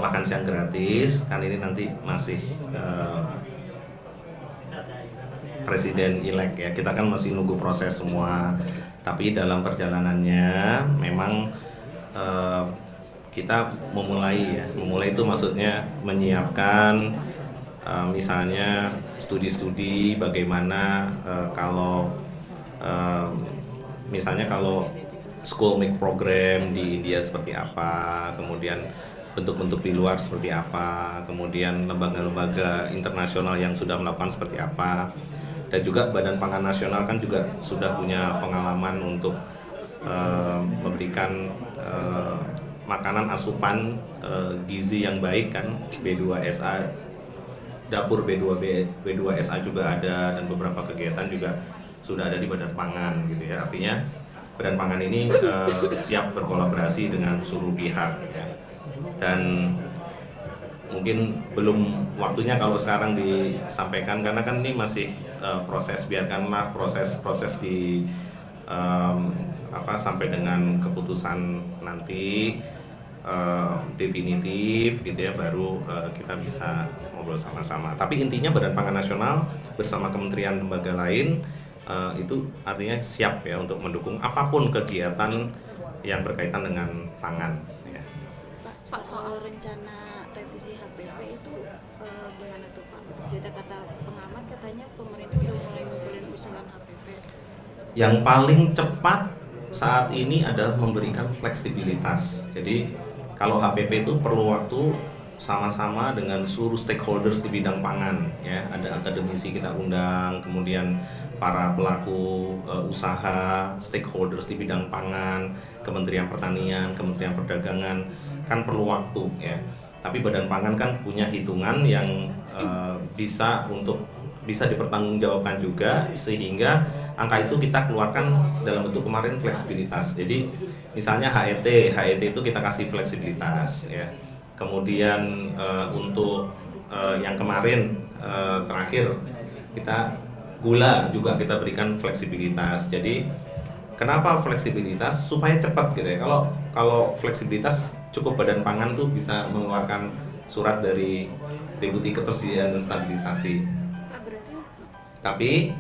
makan siang gratis. Kan ini nanti masih presiden elek ya, kita kan masih nunggu proses semua. Tapi dalam perjalanannya memang kita memulai itu maksudnya menyiapkan misalnya studi-studi bagaimana kalau misalnya kalau school make program di India seperti apa, kemudian bentuk-bentuk di luar seperti apa, kemudian lembaga-lembaga internasional yang sudah melakukan seperti apa, dan juga Badan Pangan Nasional kan juga sudah punya pengalaman untuk memberikan makanan asupan gizi yang baik kan, B2SA, dapur B2SA juga ada, dan beberapa kegiatan juga sudah ada di Badan Pangan gitu ya. Artinya Badan Pangan ini siap berkolaborasi dengan seluruh pihak ya. Dan mungkin belum waktunya kalau sekarang disampaikan karena kan ini masih proses, biarkanlah proses di sampai dengan keputusan nanti definitif gitu ya, baru kita bisa ngobrol sama-sama. Tapi intinya Badan Pangan Nasional bersama kementerian lembaga lain itu artinya siap ya untuk mendukung apapun kegiatan yang berkaitan dengan pangan ya. Pak, soal rencana revisi HPP itu gimana tuh Pak? Jadi kata pengamat katanya pemerintah udah mulai ngumpulin usulan HPP. Yang paling cepat saat ini adalah memberikan fleksibilitas. Jadi kalau HPP itu perlu waktu sama-sama dengan seluruh stakeholders di bidang pangan ya. Ada akademisi kita undang, kemudian para pelaku usaha, stakeholders di bidang pangan, Kementerian Pertanian, Kementerian Perdagangan, kan perlu waktu ya. Tapi Badan Pangan kan punya hitungan yang bisa dipertanggungjawabkan juga, sehingga angka itu kita keluarkan dalam bentuk kemarin fleksibilitas. Jadi misalnya HET itu kita kasih fleksibilitas ya. Kemudian untuk yang kemarin terakhir kita gula juga kita berikan fleksibilitas. Jadi kenapa fleksibilitas? Supaya cepat gitu ya. Kalau fleksibilitas cukup Badan Pangan tuh bisa mengeluarkan surat dari Deputi Ketersediaan dan Stabilisasi. Tapi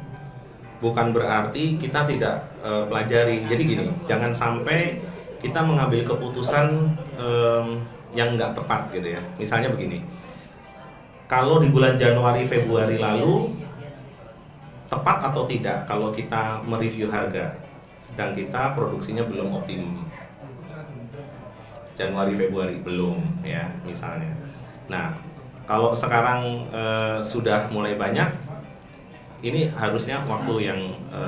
bukan berarti kita tidak pelajari. Jadi gini, jangan sampai kita mengambil keputusan yang nggak tepat gitu ya. Misalnya begini, kalau di bulan Januari Februari lalu tepat atau tidak kalau kita mereview harga, sedang kita produksinya belum optimum. Januari Februari belum ya misalnya. Nah, kalau sekarang sudah mulai banyak, ini harusnya waktu yang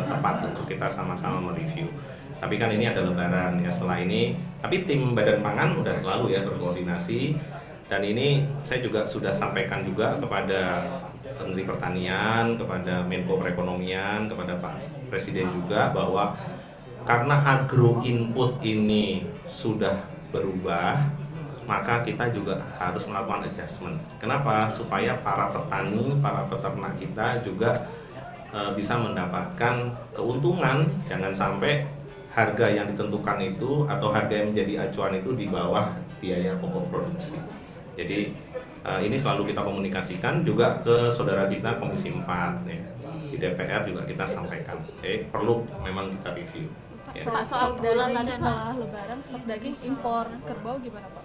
tepat untuk kita sama-sama mereview. Tapi kan ini ada Lebaran ya setelah ini. Tapi tim Badan Pangan udah selalu ya berkoordinasi, dan ini saya juga sudah sampaikan juga kepada Menteri Pertanian, kepada Menko Perekonomian, kepada Pak Presiden juga, bahwa karena agro input ini sudah berubah, maka kita juga harus melakukan adjustment. Kenapa? Supaya para petani, para peternak kita juga bisa mendapatkan keuntungan. Jangan sampai harga yang ditentukan itu atau harga yang menjadi acuan itu di bawah biaya pokok produksi. Jadi ini selalu kita komunikasikan juga ke saudara kita Komisi 4 ya. Di DPR juga kita sampaikan. Perlu memang kita review. Ya. Soal gula tadi setelah Lebaran stok daging impor kerbau gimana Pak?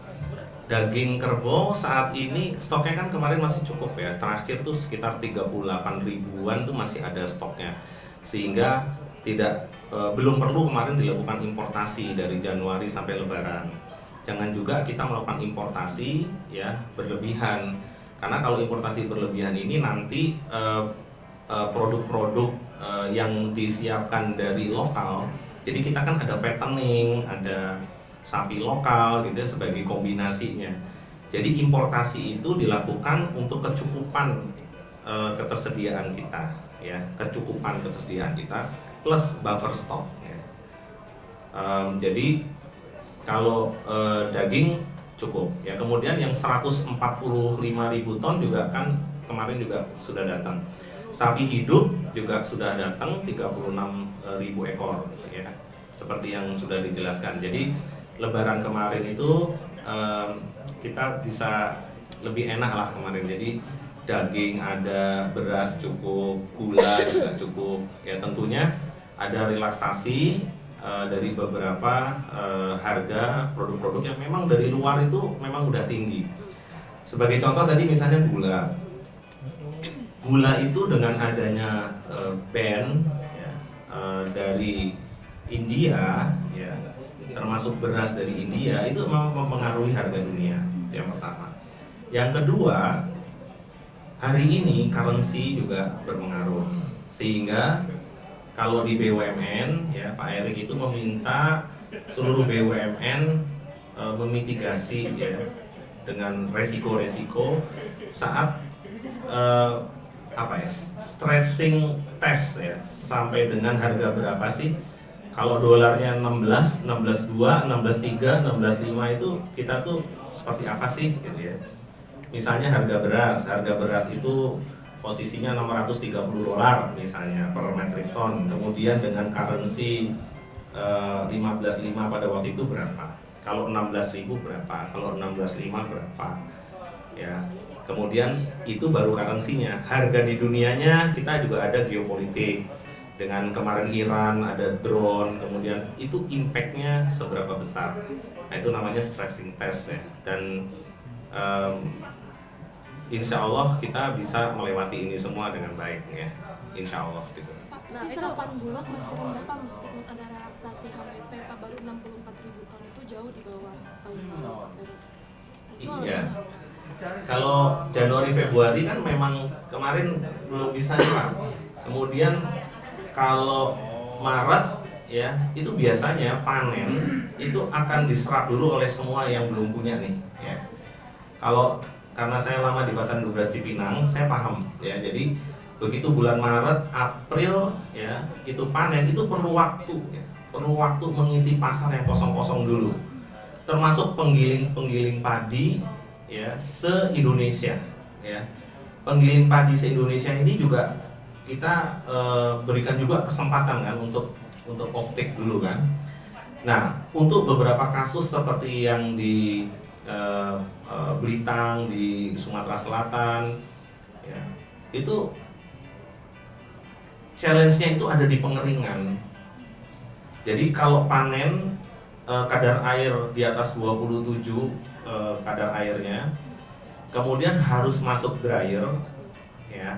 Daging kerbau saat ini stoknya kan kemarin masih cukup ya. Terakhir tuh sekitar 38 ribuan tuh masih ada stoknya. Sehingga belum perlu kemarin dilakukan importasi dari Januari sampai Lebaran. Jangan juga kita melakukan importasi ya berlebihan. Karena kalau importasi berlebihan ini nanti produk-produk yang disiapkan dari lokal. Jadi kita kan ada fattening, ada sapi lokal gitu ya sebagai kombinasinya. Jadi importasi itu dilakukan untuk kecukupan ketersediaan kita ya, kecukupan ketersediaan kita plus buffer stock ya. Jadi kalau daging cukup ya. Kemudian yang 145.000 ton juga kan kemarin juga sudah datang. Sapi hidup juga sudah datang 36.000 ekor ya. Seperti yang sudah dijelaskan. Jadi Lebaran kemarin itu kita bisa lebih enak lah kemarin. Jadi daging ada, beras cukup, gula juga cukup. Ya tentunya ada relaksasi dari beberapa harga produk-produk yang memang dari luar itu memang udah tinggi. Sebagai contoh tadi misalnya gula. Gula itu dengan adanya ban ya, dari India ya, termasuk beras dari India itu memang mempengaruhi harga dunia. Itu yang pertama. Yang kedua, hari ini currency juga berpengaruh, sehingga kalau di BUMN ya Pak Erik itu meminta seluruh BUMN memitigasi ya dengan resiko-resiko saat stressing test ya, sampai dengan harga berapa sih? Kalau dolarnya 16, 16.2, 16.3, 16.5 itu kita tuh seperti apa sih gitu ya. Misalnya harga beras itu posisinya 630 dolar misalnya per metric ton. Kemudian dengan currency 15.5 pada waktu itu berapa? Kalau 16.000 berapa? Kalau 16.5 berapa? Ya. Kemudian itu baru currency-nya. Harga di dunianya kita juga ada geopolitik. Dengan kemarin Iran ada drone, kemudian itu impact-nya seberapa besar. Nah, itu namanya stressing test ya. Dan insya Allah kita bisa melewati ini semua dengan baik ya, insya Allah gitu. Pak, tapi serapan bulog masih rendah Pak meskipun ada relaksasi HPP Pak, baru 64.000 ton itu jauh di bawah tahun lalu. Iya. Kalau Januari Februari kan memang kemarin belum bisa nyerap. Kemudian kalau Maret ya itu biasanya panen itu akan diserap dulu oleh semua yang belum punya nih ya. Kalau karena saya lama di pasar induk beras Cipinang, saya paham ya. Jadi begitu bulan Maret, April ya, itu panen itu perlu waktu ya. Perlu waktu mengisi pasar yang kosong-kosong dulu. Termasuk penggiling padi ya se-Indonesia ya. Penggiling padi se-Indonesia ini juga kita berikan juga kesempatan kan untuk off-take dulu kan. Nah, untuk beberapa kasus seperti yang di Belitang di Sumatera Selatan ya, itu challenge-nya itu ada di pengeringan. Jadi kalau panen kadar air di atas 27 kadar airnya, kemudian harus masuk dryer ya.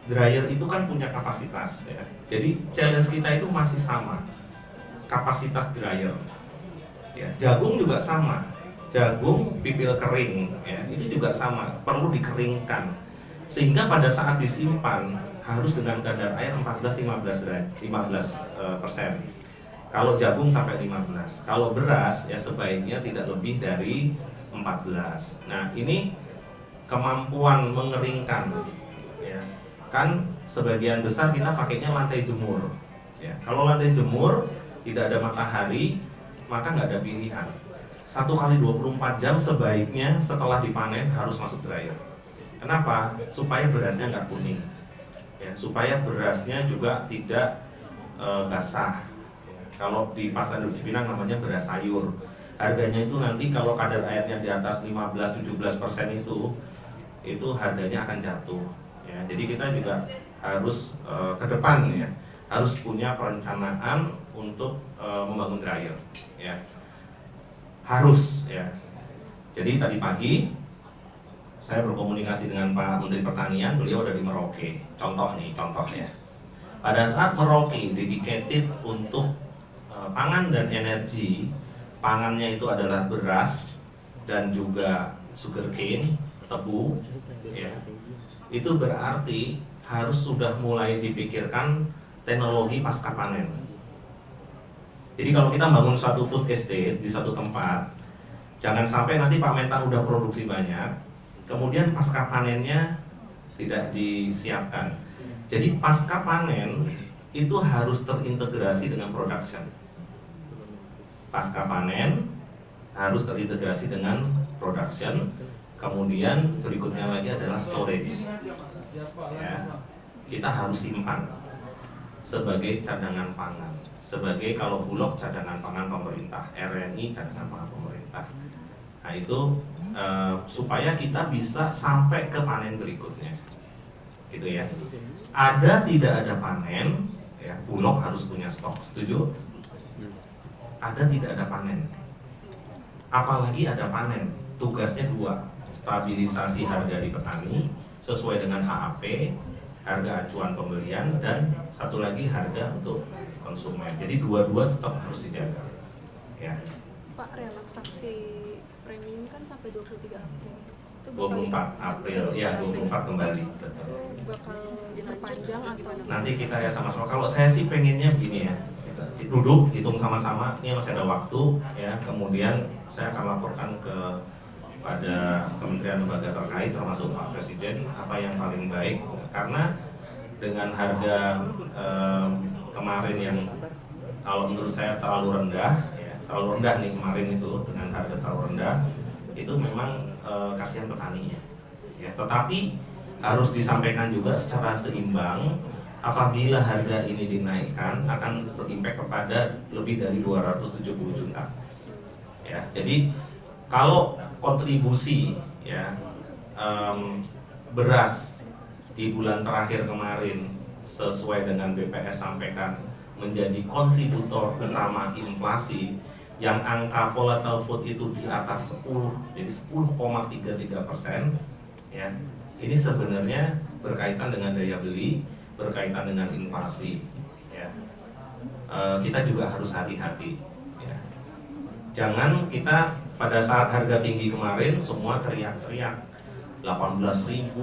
Dryer itu kan punya kapasitas ya. Jadi challenge kita itu masih sama, kapasitas dryer ya. Jagung juga sama, jagung pipil kering ya, itu juga sama, perlu dikeringkan sehingga pada saat disimpan harus dengan kadar air 14-15%. Kalau jagung sampai 15, kalau beras ya sebaiknya tidak lebih dari 14. Nah, ini kemampuan mengeringkan ya. Kan sebagian besar kita pakainya lantai jemur ya. Kalau lantai jemur tidak ada matahari, maka nggak ada pilihan. 1 kali 24 jam sebaiknya setelah dipanen harus masuk dryer. Kenapa? Supaya berasnya nggak kuning ya, supaya berasnya juga tidak basah. Kalau di pasar induk Cipinang namanya beras sayur. Harganya itu nanti kalau kadar airnya di atas 15-17% itu harganya akan jatuh ya. Jadi kita juga harus ke depan ya, harus punya perencanaan untuk membangun dryer ya. Harus ya. Jadi tadi pagi saya berkomunikasi dengan Pak Menteri Pertanian, beliau ada di Merauke. Contoh ya. Pada saat Merauke dedicated untuk pangan dan energi, pangannya itu adalah beras dan juga sugarcane, tebu ya. Itu berarti harus sudah mulai dipikirkan teknologi pasca panen. Jadi kalau kita bangun suatu food estate di satu tempat, jangan sampai nanti Pak Mentan udah produksi banyak, kemudian pasca panennya tidak disiapkan. Jadi pasca panen itu harus terintegrasi dengan production. Pasca panen harus terintegrasi dengan production. Kemudian berikutnya lagi adalah storage. Ya, kita harus simpan sebagai cadangan pangan. Sebagai kalau Bulog cadangan pangan pemerintah, RNI cadangan pangan pemerintah. Nah itu supaya kita bisa sampai ke panen berikutnya, gitu ya. Ada tidak ada panen, ya, Bulog harus punya stok, setuju? Ada tidak ada panen, apalagi ada panen, tugasnya dua, stabilisasi harga di petani sesuai dengan HAP, harga acuan pembelian, dan satu lagi harga untuk konsumen. Jadi dua-dua tetap harus dijaga, ya. Pak, relaksasi premi kan sampai 23 April. Itu 24 April, ya 24 kembali. Betul. Itu bakal diperpanjang atau Nanti kita lihat sama-sama. Kalau saya sih pengennya begini ya, kita duduk hitung sama-sama. Ini masih ada waktu, ya. Kemudian saya akan laporkan pada kementerian lembaga terkait, termasuk Pak Presiden, apa yang paling baik. Karena dengan harga kemarin yang kalau menurut saya terlalu rendah, ya, terlalu rendah nih kemarin itu, dengan harga terlalu rendah, itu memang kasihan petaninya, ya. Tetapi harus disampaikan juga secara seimbang, apabila harga ini dinaikkan akan berimpact kepada lebih dari 270 juta, ya. Jadi kalau kontribusi, ya, beras di bulan terakhir kemarin sesuai dengan BPS sampaikan menjadi kontributor utama inflasi, yang angka volatile food itu di atas 10, jadi 10,33%, ya. Ini sebenarnya berkaitan dengan daya beli, berkaitan dengan inflasi, ya. Kita juga harus hati-hati, ya. Jangan kita pada saat harga tinggi kemarin semua teriak-teriak 18.000,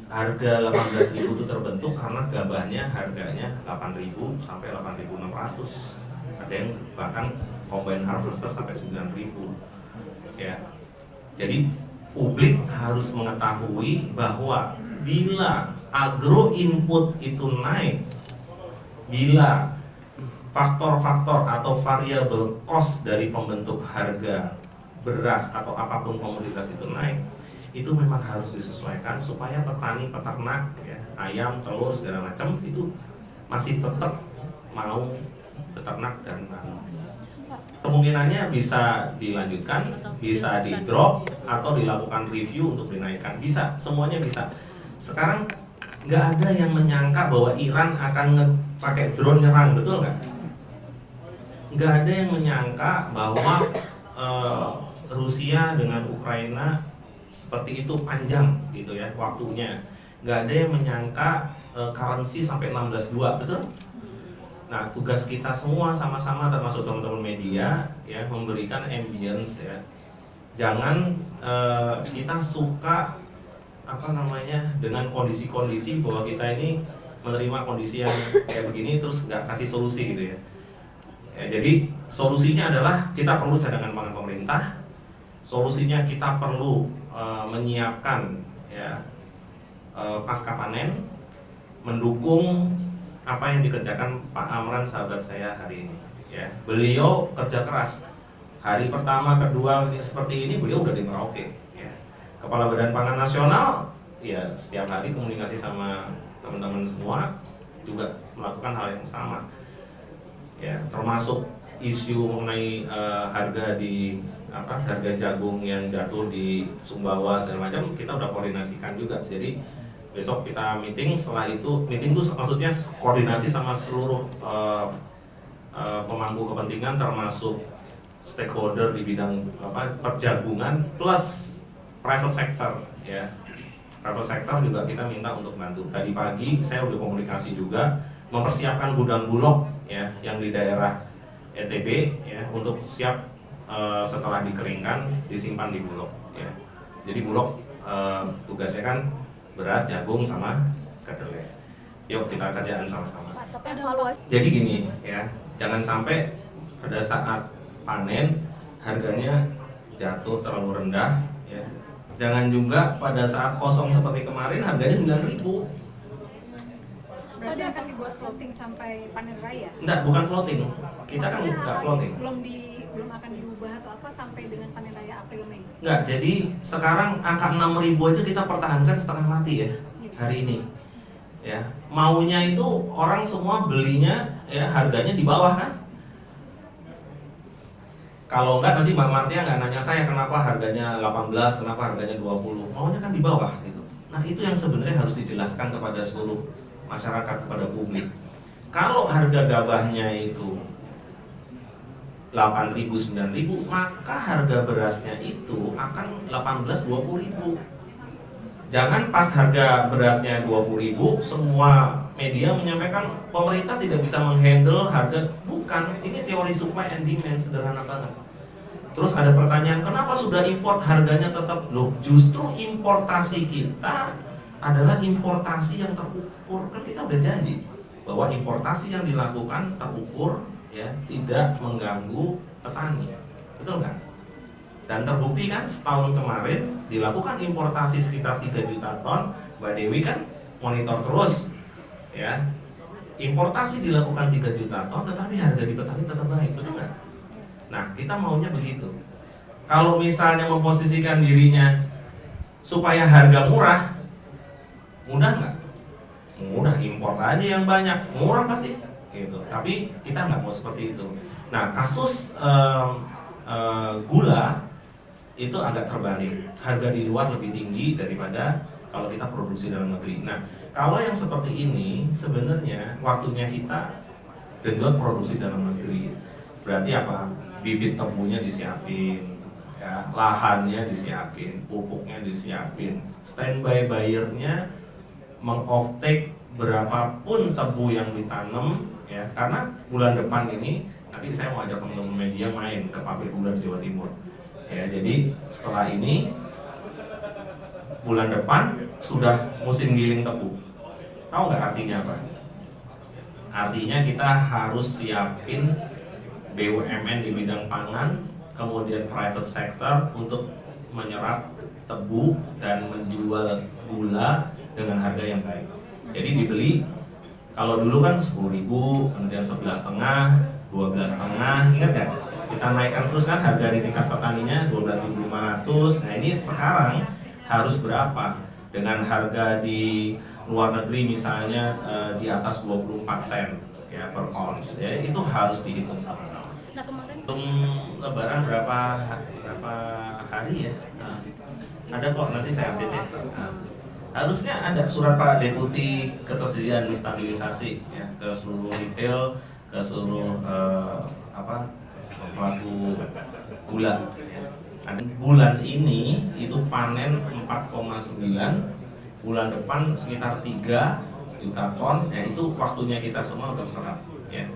harga 18.000 itu terbentuk karena gabahnya harganya 8.000 sampai 8.600, ada yang bahkan combine harvester sampai 9.000, ya. Jadi publik harus mengetahui bahwa bila agro input itu naik, bila faktor-faktor atau variabel cost dari pembentuk harga beras atau apapun komoditas itu naik, itu memang harus disesuaikan supaya petani, peternak, ya, ayam, telur, segala macam itu masih tetap mau beternak dan kemungkinannya bisa dilanjutkan, bisa di drop atau dilakukan review untuk dinaikkan, bisa, semuanya bisa. Sekarang nggak ada yang menyangka bahwa Iran akan pakai drone nyerang, betul nggak? Nggak ada yang menyangka bahwa Rusia dengan Ukraina seperti itu panjang gitu ya waktunya. Nggak ada yang menyangka currency sampai 16.2, betul? Nah, tugas kita semua sama-sama, termasuk teman-teman media, ya, memberikan ambience, ya. Jangan kita suka dengan kondisi-kondisi bahwa kita ini menerima kondisi yang kayak begini terus nggak kasih solusi gitu ya. Jadi solusinya adalah kita perlu cadangan pangan pemerintah, solusinya kita perlu menyiapkan, ya, pasca panen, mendukung apa yang dikerjakan Pak Amran, sahabat saya hari ini, ya. Beliau kerja keras. Hari pertama, kedua seperti ini beliau udah di Merauke, ya. Kepala Badan Pangan Nasional, ya, setiap hari komunikasi sama teman-teman semua, juga melakukan hal yang sama, ya. Termasuk isu mengenai harga jagung yang jatuh di Sumbawa segala macam, kita udah koordinasikan juga. Jadi besok kita meeting, setelah itu meeting itu maksudnya koordinasi sama seluruh pemangku kepentingan, termasuk stakeholder di bidang perjagungan plus private sector, ya. Private sector juga kita minta untuk bantu. Tadi pagi saya udah komunikasi juga mempersiapkan gudang Bulog, ya, yang di daerah ETB, ya, untuk siap setelah dikeringkan disimpan di Bulog, ya. Jadi Bulog tugasnya kan beras, jagung, sama kedelai. Yuk kita kerjaan sama-sama. Jadi gini, ya, jangan sampai pada saat panen harganya jatuh terlalu rendah, ya. Jangan juga pada saat kosong seperti kemarin harganya 9.000. Berarti akan dibuat floating sampai panen raya? Enggak, bukan floating. Kita kan Maksudnya enggak apa? floating. Belum akan diubah atau apa sampai dengan panen raya April Mei? Enggak, jadi sekarang angka 6.000 aja kita pertahankan setengah mati, ya, hari ini. Ya, maunya itu orang semua belinya, ya, harganya di bawah kan? Kalau enggak nanti Mbak Martia nggak nanya saya kenapa harganya 18, kenapa harganya 20. Maunya kan di bawah gitu. Nah, itu yang sebenarnya harus dijelaskan kepada seluruh masyarakat, kepada publik. Kalau harga gabahnya itu 8.000, 9.000, maka harga berasnya itu akan 18, 20.000. Jangan pas harga berasnya 20.000 semua media menyampaikan pemerintah tidak bisa menghandle harga. Bukan, ini teori supply and demand, sederhana banget. Terus ada pertanyaan, kenapa sudah import harganya tetap? Loh, justru importasi kita adalah importasi yang terukur. Kan kita udah janji bahwa importasi yang dilakukan terukur, ya, tidak mengganggu petani. Betul nggak? Dan terbukti kan setahun kemarin dilakukan importasi sekitar 3 juta ton. Mbak Dewi kan monitor terus, ya. Importasi dilakukan 3 juta ton, tetapi harga di petani tetap baik, betul nggak? Nah, kita maunya begitu. Kalau misalnya memposisikan dirinya supaya harga murah, mudah nggak? Mudah, import aja yang banyak, murah pasti, gitu. Tapi kita nggak mau seperti itu. Nah, kasus gula itu agak terbalik, harga di luar lebih tinggi daripada kalau kita produksi dalam negeri. Nah, kalau yang seperti ini sebenarnya waktunya kita genjot produksi dalam negeri. Berarti apa? Bibit tebunya disiapin, ya, lahannya disiapin, pupuknya disiapin, standby buyernya meng-offtake berapapun tebu yang ditanam, ya. Karena bulan depan ini nanti saya mau ajak teman-teman media main ke pabrik gula di Jawa Timur. Ya, jadi setelah ini bulan depan sudah musim giling tebu. Tahu nggak artinya apa? Artinya kita harus siapin BUMN di bidang pangan, kemudian private sector untuk menyerap tebu dan menjual gula dengan harga yang baik. Jadi dibeli, kalau dulu kan 10.000, kemudian 11,5, 12,5, ingat nggak? Kita naikkan terus kan harga di tingkat petaninya 12.500. Nah, ini sekarang harus berapa? Dengan harga di luar negeri misalnya di atas 24 sen, ya, per ons. Ya, itu harus dihitung sama-sama. Nah, kemarin Lebaran berapa hari ya? Nah, ada kok, nanti saya update ya. Nah, harusnya ada surat Pak Deputi ketersediaan stabilisasi, ya, ke seluruh retail, ke seluruh pelaku gula. Bulan ini itu panen 4,9, bulan depan sekitar 3 juta ton, ya, itu waktunya kita semua untuk serap, ya.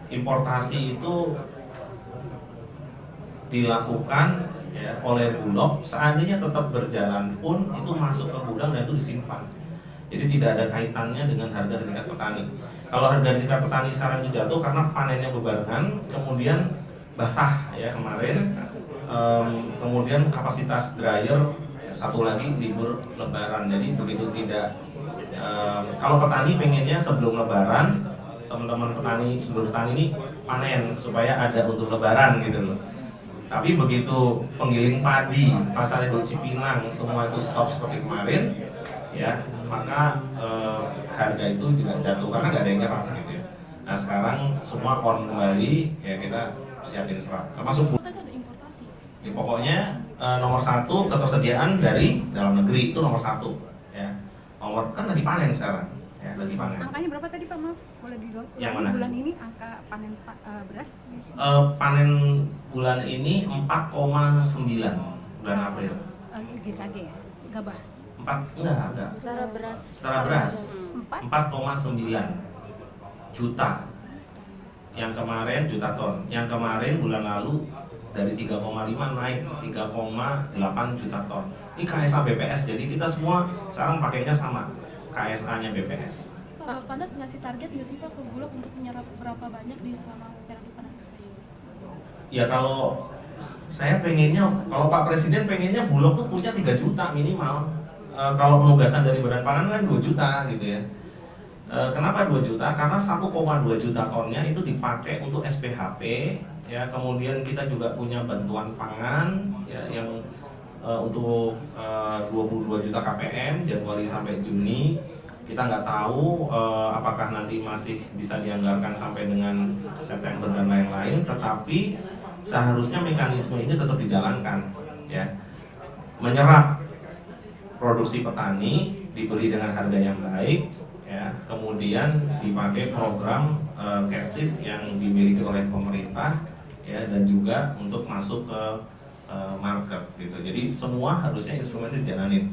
Importasi itu dilakukan, ya, oleh Bulog. Seandainya tetap berjalan pun itu masuk ke gudang dan itu disimpan. Jadi tidak ada kaitannya dengan harga di tingkat petani. Kalau harga di tingkat petani sekarang itu jatuh karena panennya bebarengan, kemudian basah, ya, kemarin, kemudian kapasitas dryer, satu lagi libur Lebaran. Jadi begitu tidak, kalau petani pengennya sebelum Lebaran, teman-teman petani, seluruh petani ini panen supaya ada untuk Lebaran gitu loh. Tapi begitu penggiling padi, pasar induk Cipinang, semua itu stop seperti kemarin, ya, maka harga itu juga jatuh karena nggak ada yang nyerap gitu ya. Nah, sekarang semua on kembali, ya, kita siapin serap, termasuk ada importasi. ya, pokoknya nomor 1 ketersediaan dari dalam negeri itu nomor 1, ya. Nomor kan lagi panen sekarang, ya, lagi panen. Angkanya berapa tadi Pak, maaf? Boleh Yang mana? bulan ini angka panen beras? Panen bulan ini 4,9 bulan April. GKG ya? Gabah? 4, enggak. Setara beras. Setara beras 4? 4,9 juta. Yang kemarin juta ton. Yang kemarin bulan lalu dari 3,5 naik 3,8 juta ton. Ini KSA BPS, jadi kita semua sekarang pakainya sama, KSA-nya BPS. Pak Panas ngasih target nggak sih Pak ke Bulog untuk menyerap berapa banyak di selama periode panas? Ya, kalau saya pengennya, kalau Pak Presiden pengennya Bulog tuh punya 3 juta minimal. Kalau penugasan dari Badan Pangan kan 2 juta gitu ya. Kenapa 2 juta? Karena 1,2 juta tonnya itu dipakai untuk SPHP, ya. Kemudian kita juga punya bantuan pangan, ya, yang untuk 22 juta KPM Januari sampai Juni. Kita nggak tahu apakah nanti masih bisa dianggarkan sampai dengan September dan lain-lain, tetapi seharusnya mekanisme ini tetap dijalankan, ya. Menyerap produksi petani, dibeli dengan harga yang baik, ya. Kemudian dipakai program captive yang dimiliki oleh pemerintah, ya, dan juga untuk masuk ke market, gitu. Jadi semua harusnya instrumen ini dijalanin.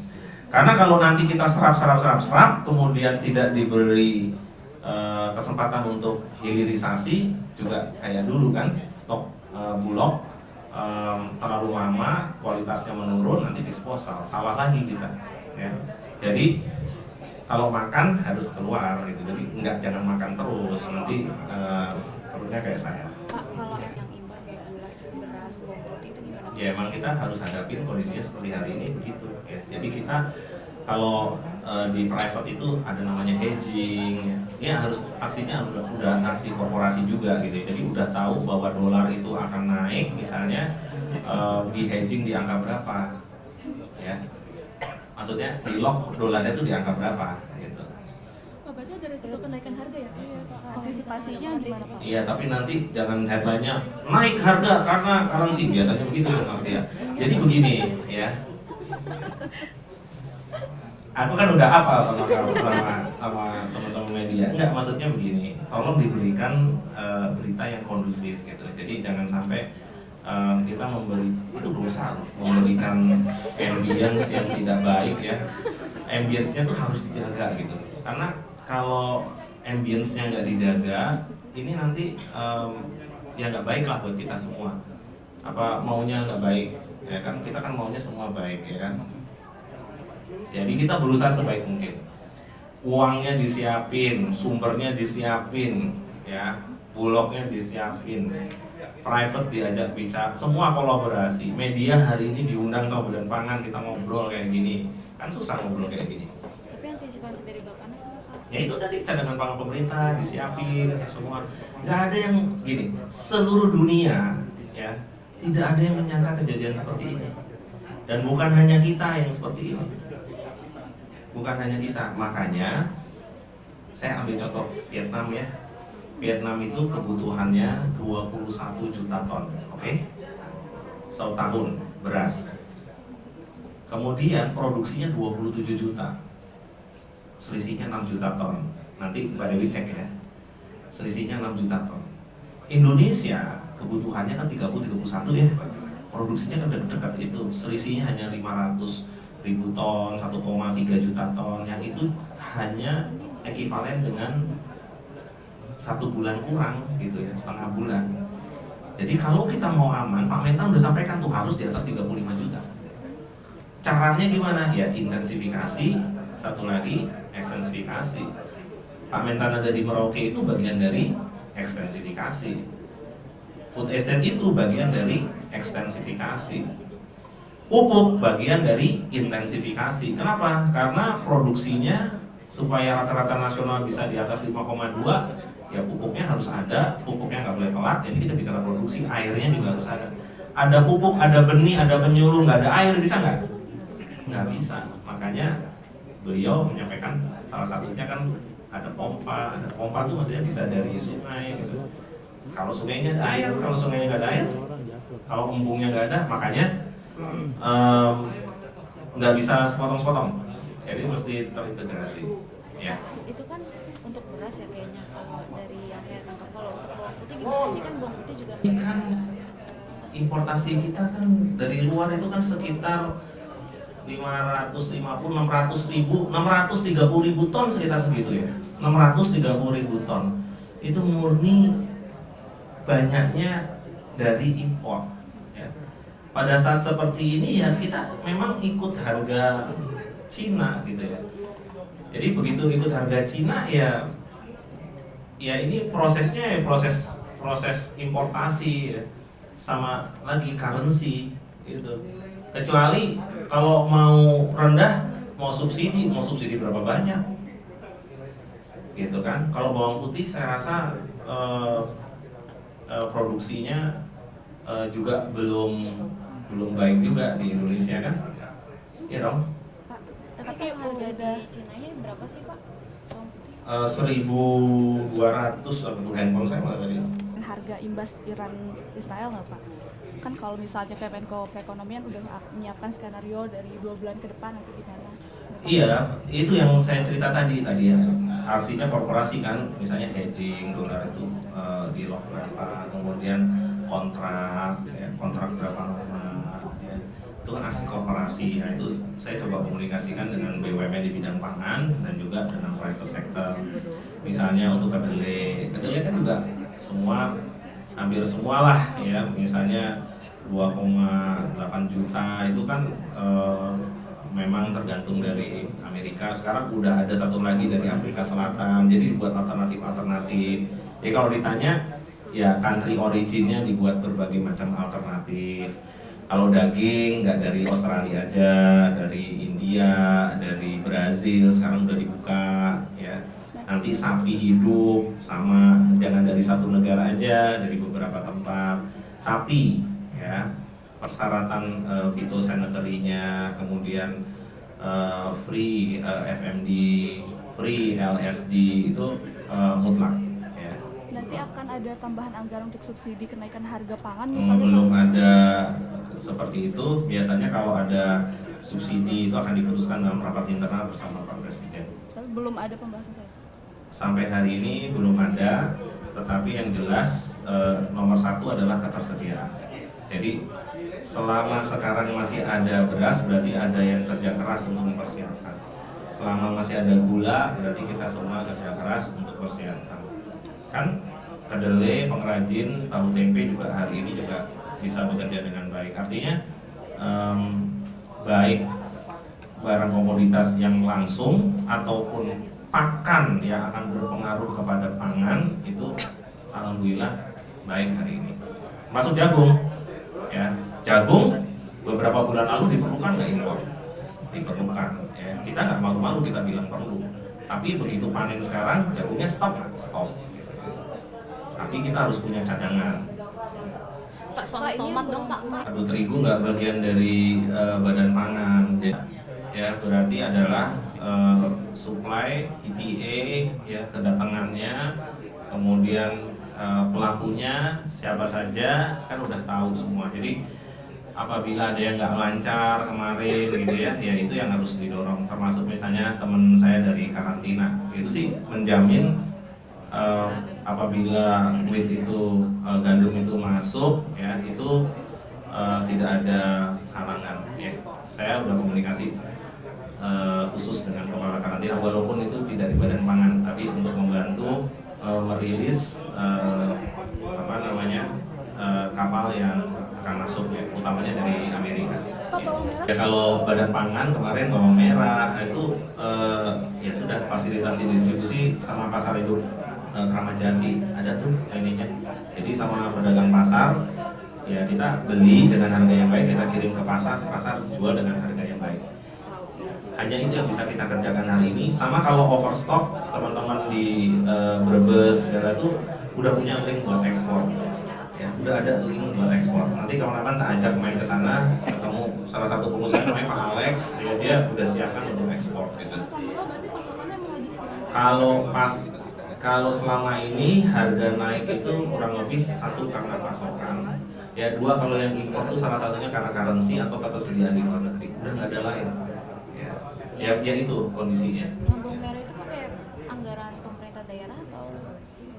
Karena kalau nanti kita serap, kemudian tidak diberi kesempatan untuk hilirisasi, juga kayak dulu kan, stok bulog terlalu lama, kualitasnya menurun, nanti disposal, salah lagi kita, ya. Jadi kalau makan harus keluar, gitu. Jadi jangan makan terus, nanti perutnya kayak saya. Pak, kalau yang impor kayak gula, beras, bawang putih itu gimana? Ya emang kita harus hadapin kondisinya seperti hari ini begitu, ya. Jadi kita kalau di private itu ada namanya hedging, ya harus aksinya udah aksi korporasi juga gitu. Jadi udah tahu bahwa dolar itu akan naik, misalnya di hedging di angka berapa, ya. Maksudnya di lock dolarnya itu di angka berapa, gitu. Pak, berarti ada resiko kenaikan harga ya? Antisipasinya gimana Pak? Iya, tapi nanti jangan headline-nya naik harga karena currency, biasanya begitu ya. Jadi begini, ya. Aku kan udah hafal sama teman-teman media. Enggak, maksudnya begini, tolong diberikan berita yang kondusif gitu. Jadi jangan sampai kita itu dosa loh, memberikan ambience yang tidak baik, ya. Ambience-nya tuh harus dijaga gitu. Karena kalau ambience-nya nggak dijaga, ini nanti ya nggak baik lah buat kita semua. Apa maunya nggak baik, ya kan? Kita kan maunya semua baik, ya kan? Jadi kita berusaha sebaik mungkin. Uangnya disiapin, sumbernya disiapin, ya, bulognya disiapin, private diajak bicara, semua kolaborasi. Media hari ini diundang sama Badan Pangan, kita ngobrol kayak gini, kan susah ngobrol kayak gini. Tapi antisipasi dari Bappenas apa Pak? Ya itu tadi cadangan pangan pemerintah disiapin, ya semua. Nggak ada yang gini, seluruh dunia, ya, tidak ada yang menyangka kejadian seperti ini. Dan bukan hanya kita yang seperti ini. Bukan hanya kita, makanya saya ambil contoh Vietnam, ya. Vietnam itu kebutuhannya 21 juta ton, oke? Setahun beras. Kemudian produksinya 27 juta. Selisihnya 6 juta ton. Nanti Mbak Dewi cek, ya. Selisihnya 6 juta ton. Indonesia kebutuhannya kan 30-31, ya. Produksinya kan dekat itu. Selisihnya hanya 500.000 ton, 1,3 juta ton, yang itu hanya ekivalen dengan 1 bulan kurang gitu, ya, setengah bulan. Jadi kalau kita mau aman, Pak Mentan udah sampaikan tuh harus di atas 35 juta. Caranya gimana? Ya intensifikasi, satu lagi ekstensifikasi. Pak Mentan ada di Merauke itu bagian dari ekstensifikasi. Food estate itu bagian dari ekstensifikasi. Pupuk bagian dari intensifikasi. Kenapa? Karena produksinya supaya rata-rata nasional bisa di atas 5,2, ya pupuknya harus ada, pupuknya nggak boleh telat. Jadi kita bicara produksi, airnya juga harus ada. Ada pupuk, ada benih, ada penyuluh, nggak ada air, bisa nggak? Nggak bisa. Makanya beliau menyampaikan salah satunya kan ada pompa. Ada pompa tuh maksudnya bisa dari sungai, bisa. Kalau sungainya ada air, kalau sungainya nggak ada air, kalau embungnya nggak ada, makanya nggak bisa sepotong-sepotong, jadi mesti terintegrasi, ya. Itu kan untuk beras ya kayaknya, kalau dari yang saya tangkap. Kalau untuk bawang putih gimana? Ini kan bawang putih juga Ini kan importasi kita kan dari luar itu kan sekitar 630.000 ton, sekitar segitu, ya. 630.000 ton itu murni banyaknya dari impor. Pada saat seperti ini ya kita memang ikut harga Cina gitu, ya. Jadi begitu ikut harga Cina ya ini prosesnya ya proses importasi, ya. Sama lagi currency gitu. Kecuali kalau mau rendah mau subsidi berapa banyak gitu kan. Kalau bawang putih saya rasa produksinya juga belum baik juga di Indonesia kan, ya dong. Pak, tapi kalau harga udah di Cina nya berapa sih Pak? Bawang putih? 1.200 untuk handphone saya malah tadi. harga imbas Iran Israel nggak Pak? Kan kalau misalnya Kemenko Perekonomian udah menyiapkan skenario dari 2 bulan ke depan nanti gimana? Iya, itu yang saya cerita tadi ya. Artinya korporasi kan, misalnya hedging dolar itu di lock berapa, kemudian kontrak, ya, kontrak berapa lama, ya. Itu kan aksi korporasi. Ya, itu saya coba komunikasikan dengan BUMN di bidang pangan dan juga dengan private sector. Misalnya untuk kedelai kan juga hampir semua lah ya, misalnya 2,8 juta itu kan memang tergantung dari Amerika. Sekarang udah ada satu lagi dari Afrika Selatan, jadi dibuat alternatif. Ya kalau ditanya, ya country originnya dibuat berbagai macam alternatif. Kalau daging nggak dari Australia aja, dari India, dari Brazil sekarang udah dibuka ya. Nanti sapi hidup sama, jangan dari satu negara aja, dari beberapa tempat. Tapi ya persyaratan phytosanitary-nya, kemudian free FMD, free LSD itu mutlak ya. Nanti akan ada tambahan anggaran untuk subsidi kenaikan harga pangan misalnya? Belum ada seperti itu. Biasanya kalau ada subsidi itu akan diputuskan dalam rapat internal bersama Pak Presiden. Tapi belum ada pembahasan saya. Sampai hari ini belum ada, tetapi yang jelas nomor satu adalah ketersediaan. Jadi selama sekarang masih ada beras, berarti ada yang kerja keras untuk mempersiapkan. Selama masih ada gula, berarti kita semua kerja keras untuk persiapan. Kan kedelai, pengrajin, tahu tempe juga hari ini juga bisa bekerja dengan baik. Artinya baik barang komoditas yang langsung ataupun pakan yang akan berpengaruh kepada pangan itu alhamdulillah baik hari ini. Masuk jagung. Ya, jagung beberapa bulan lalu diperlukan nggak impor? Diperlukan. Ya. Kita nggak malu-malu kita bilang perlu. Tapi begitu panen sekarang, jagungnya stop nggak? Stop. Gitu. Tapi kita harus punya cadangan. Pak soal tomat dong Pak. Aduh, terigu nggak bagian dari badan pangan. Ya berarti adalah supply ETA ya kedatangannya, kemudian pelakunya siapa saja kan udah tahu semua. Jadi apabila ada yang nggak lancar kemarin gitu ya itu yang harus didorong. Termasuk misalnya teman saya dari karantina itu sih menjamin apabila wheat itu gandum itu masuk ya itu tidak ada halangan ya. Saya udah komunikasi khusus dengan kepala karantina walaupun itu tidak di badan pangan tapi untuk membantu merilis kapal yang akan masuk ya, utamanya dari Amerika. Ya kalau badan pangan kemarin bawang merah itu ya sudah fasilitasi distribusi sama pasar hidup Kramat Jati ada tuh ininya. Jadi sama pedagang pasar ya kita beli dengan harga yang baik, kita kirim ke pasar, pasar jual dengan harga yang baik. Hanya itu yang bisa kita kerjakan hari ini. Sama kalau overstock, teman-teman di Brebes segala itu udah punya link buat ekspor. Ya, udah ada link buat ekspor. Nanti kawan-kawan tak ajak main ke sana, ketemu salah satu pengusaha namanya Pak Alex, dia udah siapkan untuk ekspor gitu. Kalau selama ini harga naik itu kurang lebih satu karena pasokan. Ya dua kalau yang impor tuh salah satunya karena currency atau ketersediaan di luar negeri. Udah nggak ada lain. Ya itu kondisinya. Yang bawang merah itu pakai anggaran pemerintah daerah atau?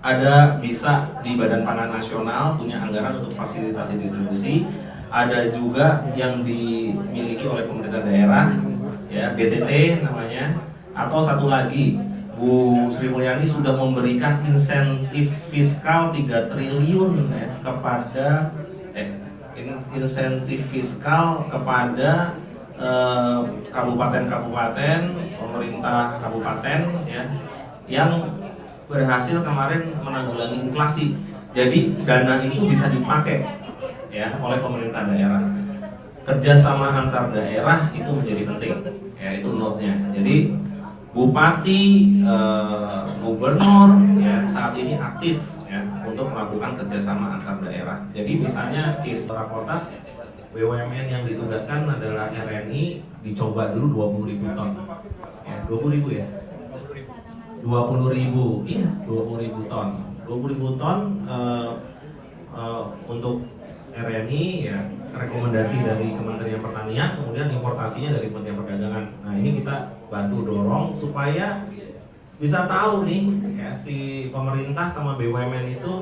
Ada bisa di Badan Pangan Nasional punya anggaran untuk fasilitasi distribusi. Ada juga yang dimiliki oleh pemerintah daerah, ya BTT namanya. Atau satu lagi, Bu Sri Mulyani sudah memberikan insentif fiskal 3 triliun ya, kepada insentif fiskal kepada kabupaten-kabupaten, pemerintah kabupaten ya yang berhasil kemarin menanggulangi inflasi. Jadi dana itu bisa dipakai ya oleh pemerintah daerah. Kerjasama antar daerah itu menjadi penting ya, itu note-nya. Jadi bupati, gubernur ya saat ini aktif ya untuk melakukan kerjasama antar daerah. Jadi misalnya case Rakortas BUMN yang ditugaskan adalah RNI, dicoba dulu 20.000 ton. Ya, 20.000 ya? 20.000, iya 20.000 ton. 20.000 ton untuk RNI ya, rekomendasi dari Kementerian Pertanian, kemudian importasinya dari Kementerian Perdagangan. Nah ini kita bantu dorong supaya bisa tahu nih ya, si pemerintah sama BUMN itu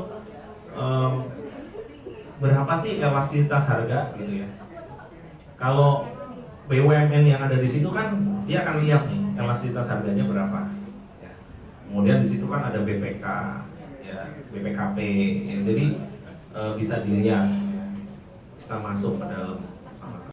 berapa sih elastisitas harga gitu ya. Kalau BUMN yang ada di situ kan dia akan lihat nih elastisitas harganya berapa. Ya. Kemudian di situ kan ada BPK, ya, BPKP, ya, jadi bisa dilihat, bisa masuk ke dalam sama-sama.